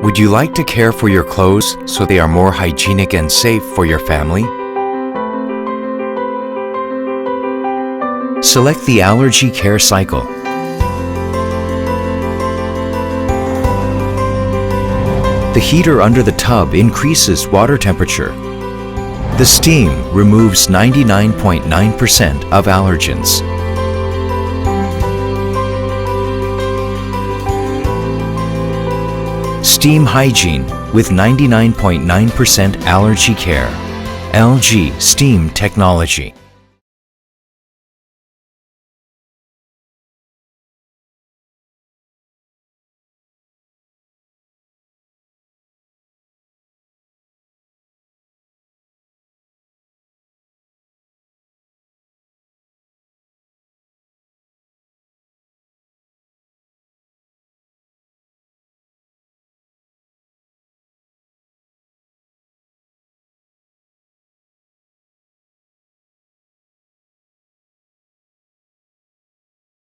Would you like to care for your clothes so they are more hygienic and safe for your family? Select the Allergy Care Cycle. The heater under the tub increases water temperature. The steam removes 99.9% of allergens. Steam hygiene with 99.9% allergy care. LG Steam Technology.